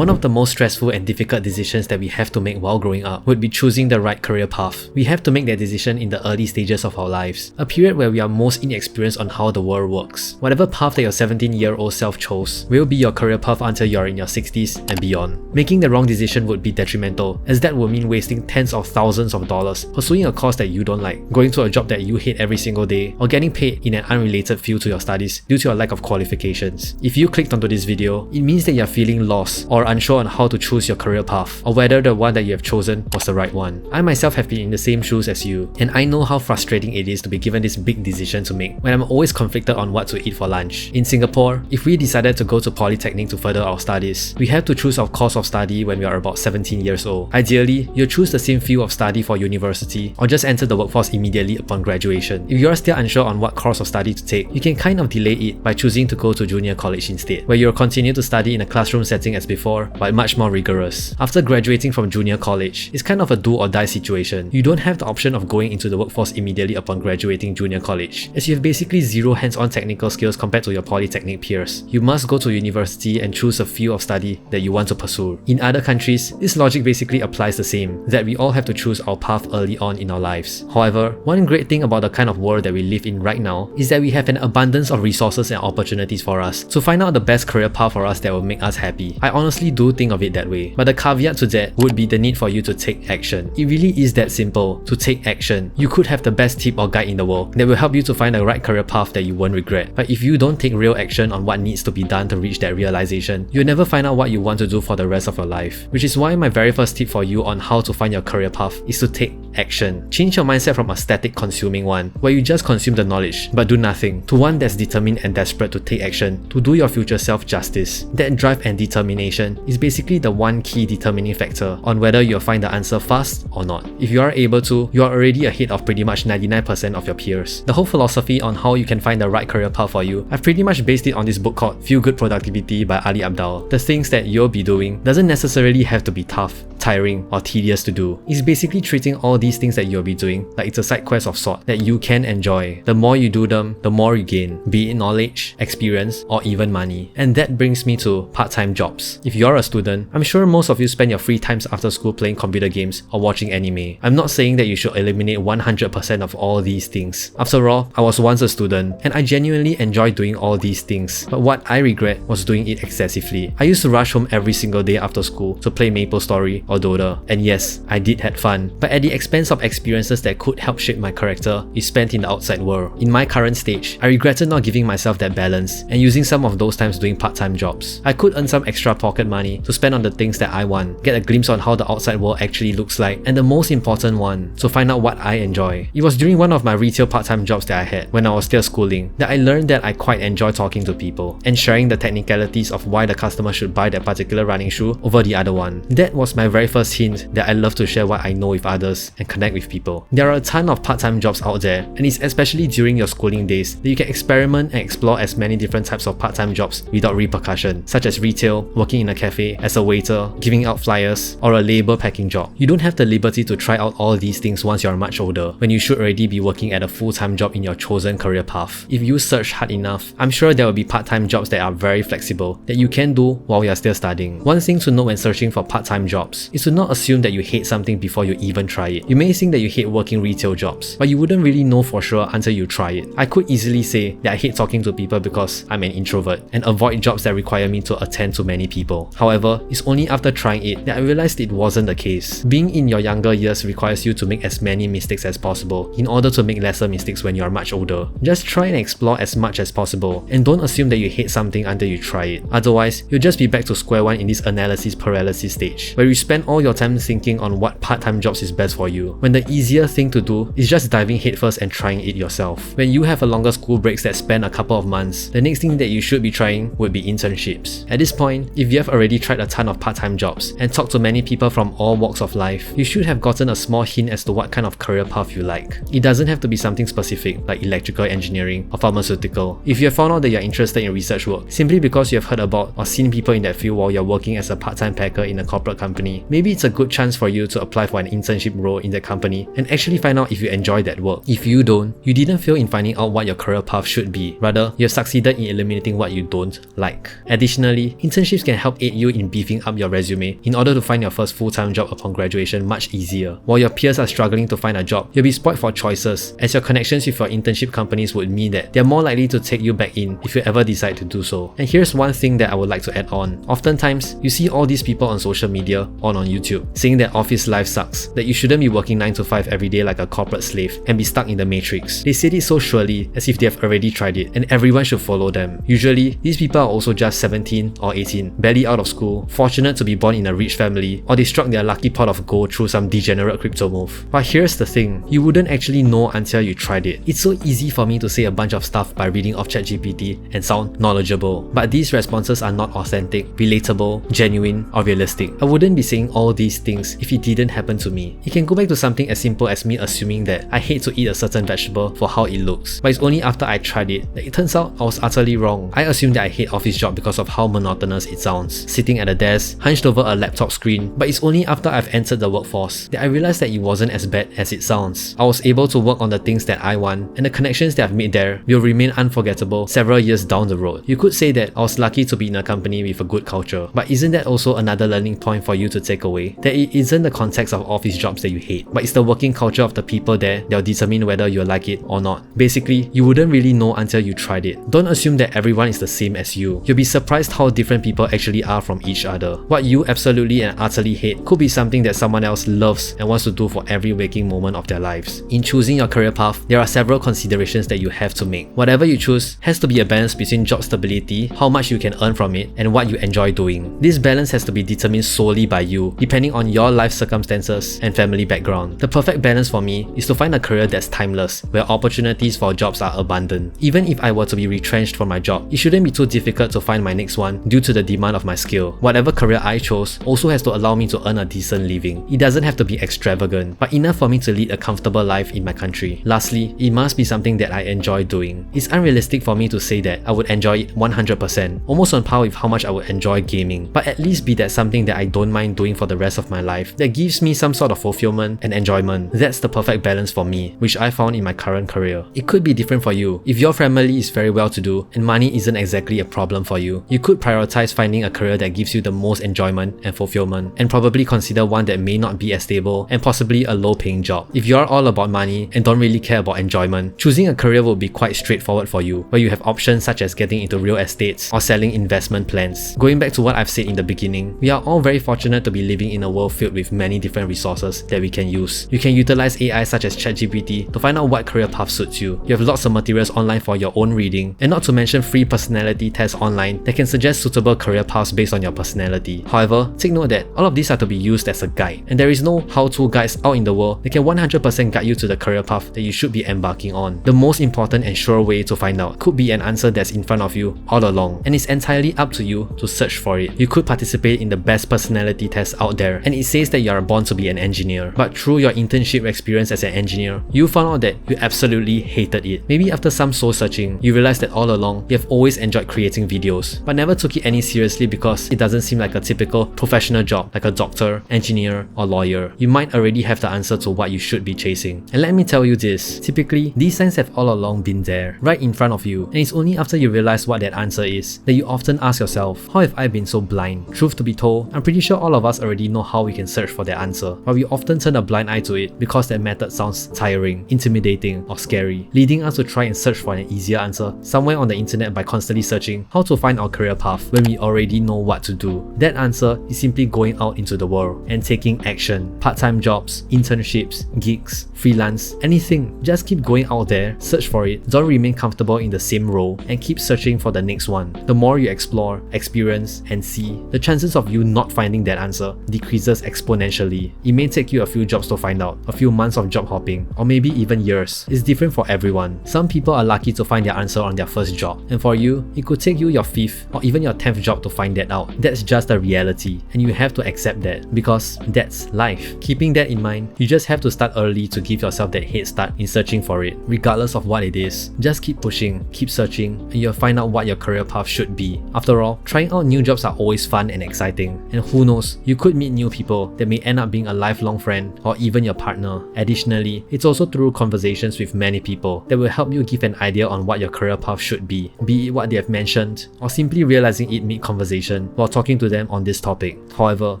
One of the most stressful and difficult decisions that we have to make while growing up would be choosing the right career path. We have to make that decision in the early stages of our lives, a period where we are most inexperienced on how the world works. Whatever path that your 17-year-old self chose will be your career path until you're in your 60s and beyond. Making the wrong decision would be detrimental, as that would mean wasting tens of thousands of dollars pursuing a course that you don't like, going to a job that you hate every single day, or getting paid in an unrelated field to your studies due to your lack of qualifications. If you clicked onto this video, it means that you're feeling lost or unsure on how to choose your career path, or whether the one that you have chosen was the right one. I myself have been in the same shoes as you, and I know how frustrating it is to be given this big decision to make when I'm always conflicted on what to eat for lunch. In Singapore, if we decided to go to polytechnic to further our studies, we have to choose our course of study when we are about 17 years old. Ideally, you'll choose the same field of study for university, or just enter the workforce immediately upon graduation. If you're still unsure on what course of study to take, you can kind of delay it by choosing to go to junior college instead, where you'll continue to study in a classroom setting as before, but much more rigorous. After graduating from junior college, it's kind of a do or die situation. You don't have the option of going into the workforce immediately upon graduating junior college, as you have basically zero hands-on technical skills compared to your polytechnic peers. You must go to university and choose a field of study that you want to pursue. In other countries, this logic basically applies the same, that we all have to choose our path early on in our lives. However, one great thing about the kind of world that we live in right now is that we have an abundance of resources and opportunities for us to find out the best career path for us that will make us happy. I honestly do think of it that way, but the caveat to that would be the need for you to take action. It really is that simple, to take action. You could have the best tip or guide in the world that will help you to find the right career path that you won't regret, but if you don't take real action on what needs to be done to reach that realization, you'll never find out what you want to do for the rest of your life. Which is why my very first tip for you on how to find your career path is to take action. Change your mindset from a static consuming one, where you just consume the knowledge but do nothing, to one that's determined and desperate to take action to do your future self justice. That drive and determination is basically the one key determining factor on whether you'll find the answer fast or not. If you are able to, you are already ahead of pretty much 99% of your peers. The whole philosophy on how you can find the right career path for you, I've pretty much based it on this book called Feel Good Productivity by Ali Abdaal. The things that you'll be doing doesn't necessarily have to be tough, tiring, or tedious to do. It's basically treating all these things that you'll be doing like it's a side quest of sort that you can enjoy. The more you do them, the more you gain, be it knowledge, experience, or even money. And that brings me to part-time jobs. If you're a student, I'm sure most of you spend your free times after school playing computer games or watching anime. I'm not saying that you should eliminate 100% of all these things. After all, I was once a student, and I genuinely enjoyed doing all these things, but what I regret was doing it excessively. I used to rush home every single day after school to play MapleStory or Dota, and yes, I did have fun, but at the expense of experiences that could help shape my character is spent in the outside world. In my current stage, I regretted not giving myself that balance and using some of those times doing part-time jobs. I could earn some extra pocket money to spend on the things that I want, get a glimpse on how the outside world actually looks like, and the most important one, to find out what I enjoy. It was during one of my retail part-time jobs that I had when I was still schooling that I learned that I quite enjoy talking to people and sharing the technicalities of why the customer should buy that particular running shoe over the other one. That was my very first hint that I love to share what I know with others and connect with people. There are a ton of part-time jobs out there, and it's especially during your schooling days that you can experiment and explore as many different types of part-time jobs without repercussion, such as retail, working in a cafe, as a waiter, giving out flyers, or a label packing job. You don't have the liberty to try out all these things once you're much older, when you should already be working at a full-time job in your chosen career path. If you search hard enough, I'm sure there will be part-time jobs that are very flexible that you can do while you're still studying. One thing to know when searching for part-time jobs is to not assume that you hate something before you even try it. You may think that you hate working retail jobs, but you wouldn't really know for sure until you try it. I could easily say that I hate talking to people because I'm an introvert and avoid jobs that require me to attend to many people. However, it's only after trying it that I realized it wasn't the case. Being in your younger years requires you to make as many mistakes as possible in order to make lesser mistakes when you're much older. Just try and explore as much as possible, and don't assume that you hate something until you try it. Otherwise, you'll just be back to square one in this analysis paralysis stage, where you spend all your time thinking on what part-time jobs is best for you, when the easier thing to do is just diving headfirst and trying it yourself. When you have a longer school breaks that span a couple of months, the next thing that you should be trying would be internships. At this point, if you have already tried a ton of part-time jobs and talked to many people from all walks of life, you should have gotten a small hint as to what kind of career path you like. It doesn't have to be something specific like electrical engineering or pharmaceutical. If you have found out that you're interested in research work simply because you have heard about or seen people in that field while you're working as a part-time packer in a corporate company, maybe it's a good chance for you to apply for an internship role in in that company and actually find out if you enjoy that work. If you don't, you didn't fail in finding out what your career path should be. Rather, you have succeeded in eliminating what you don't like. Additionally, internships can help aid you in beefing up your resume in order to find your first full-time job upon graduation much easier. While your peers are struggling to find a job, you'll be spoiled for choices, as your connections with your internship companies would mean that they're more likely to take you back in if you ever decide to do so. And here's one thing that I would like to add on. Oftentimes, you see all these people on social media or on YouTube saying that office life sucks, that you shouldn't be working 9 to 5 every day like a corporate slave and be stuck in the matrix. They said it so surely as if they have already tried it and everyone should follow them. Usually, these people are also just 17 or 18, barely out of school, fortunate to be born in a rich family, or they struck their lucky pot of gold through some degenerate crypto move. But here's the thing, you wouldn't actually know until you tried it. It's so easy for me to say a bunch of stuff by reading off ChatGPT and sound knowledgeable, but these responses are not authentic, relatable, genuine, or realistic. I wouldn't be saying all these things if it didn't happen to me. It can go back to something as simple as me assuming that I hate to eat a certain vegetable for how it looks, but it's only after I tried it that it turns out I was utterly wrong. I assumed that I hate office job because of how monotonous it sounds, sitting at a desk, hunched over a laptop screen, but it's only after I've entered the workforce that I realized that it wasn't as bad as it sounds. I was able to work on the things that I want, and the connections that I've made there will remain unforgettable several years down the road. You could say that I was lucky to be in a company with a good culture, but isn't that also another learning point for you to take away? That it isn't the context of office jobs that you hate, but it's the working culture of the people there that will determine whether you like it or not. Basically, you wouldn't really know until you tried it. Don't assume that everyone is the same as you. You'll be surprised how different people actually are from each other. What you absolutely and utterly hate could be something that someone else loves and wants to do for every waking moment of their lives. In choosing your career path, there are several considerations that you have to make. Whatever you choose has to be a balance between job stability, how much you can earn from it, and what you enjoy doing. This balance has to be determined solely by you, depending on your life circumstances and family background. The perfect balance for me is to find a career that's timeless, where opportunities for jobs are abundant. Even if I were to be retrenched from my job, it shouldn't be too difficult to find my next one due to the demand of my skill. Whatever career I chose also has to allow me to earn a decent living. It doesn't have to be extravagant, but enough for me to lead a comfortable life in my country. Lastly, it must be something that I enjoy doing. It's unrealistic for me to say that I would enjoy it 100%, almost on par with how much I would enjoy gaming, but at least be that something that I don't mind doing for the rest of my life, that gives me some sort of fulfillment and enjoyment. That's the perfect balance for me, which I found in my current career. It could be different for you. If your family is very well to do and money isn't exactly a problem for you, you could prioritize finding a career that gives you the most enjoyment and fulfillment, and probably consider one that may not be as stable and possibly a low paying job. If you're all about money and don't really care about enjoyment, choosing a career will be quite straightforward for you, where you have options such as getting into real estates or selling investment plans. Going back to what I've said in the beginning, we are all very fortunate to be living in a world filled with many different resources that we can use. You can utilize AI such as ChatGPT to find out what career path suits you. You have lots of materials online for your own reading, and not to mention free personality tests online that can suggest suitable career paths based on your personality. However, take note that all of these are to be used as a guide, and there is no how-to guides out in the world that can 100% guide you to the career path that you should be embarking on. The most important and sure way to find out could be an answer that's in front of you all along, and it's entirely up to you to search for it. You could participate in the best personality test out there, and it says that you are born to be an engineer, but through your internship experience as an engineer, you found out that you absolutely hated it. Maybe after some soul searching, you realized that all along you have always enjoyed creating videos, but never took it any seriously because it doesn't seem like a typical professional job like a doctor, engineer, or lawyer. You might already have the answer to what you should be chasing. And let me tell you this, typically these signs have all along been there, right in front of you, and it's only after you realize what that answer is that you often ask yourself, how have I been so blind? Truth to be told, I'm pretty sure all of us already know how we can search for that answer, but we often turn a blind eye to it because that method sounds tiring, intimidating, or scary, leading us to try and search for an easier answer somewhere on the internet by constantly searching how to find our career path when we already know what to do. That answer is simply going out into the world and taking action. Part-time jobs, internships, gigs, freelance, anything. Just keep going out there, search for it, don't remain comfortable in the same role, and keep searching for the next one. The more you explore, experience, and see, the chances of you not finding that answer decreases exponentially. It may take you a few jobs to find out, a few months of job hopping, or maybe even years. It's different for everyone. Some people are lucky to find their answer on their first job, and for you, it could take you your 5th or even your 10th job to find that out. That's just the reality, and you have to accept that, because that's life. Keeping that in mind, you just have to start early to give yourself that head start in searching for it, regardless of what it is. Just keep pushing, keep searching, and you'll find out what your career path should be. After all, trying out new jobs are always fun and exciting, and who knows, you could meet new people that may end up being a lifelong friend or even your partner. Additionally, it's also through conversations with many people that will help you give an idea on what your career path should be it what they have mentioned, or simply realizing it mid-conversation while talking to them on this topic. However,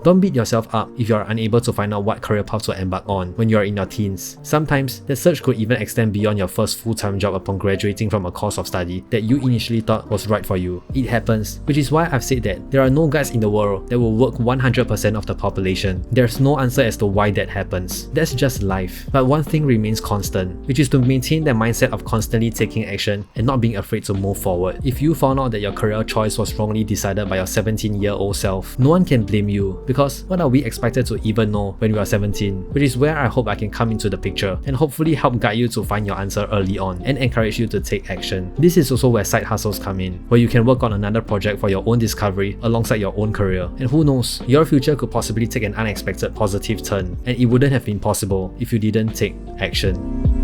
don't beat yourself up if you are unable to find out what career path to embark on when you are in your teens. Sometimes, the search could even extend beyond your first full-time job upon graduating from a course of study that you initially thought was right for you. It happens, which is why I've said that there are no guides in the world that will work 100% of the population. There's no answer as to why that happens. That's just life. But one thing remains constant, which is to maintain the mindset of constantly taking action and not being afraid to move forward. If you found out that your career choice was wrongly decided by your 17-year-old self, no one can blame you, because what are we expected to even know when we are 17? Which is where I hope I can come into the picture and hopefully help guide you to find your answer early on and encourage you to take action. This is also where side hustles come in, where you can work on another project for your own discovery alongside your own career. And who knows, your future could possibly take an unexpected positive turn, and it wouldn't have been possible if you didn't take action.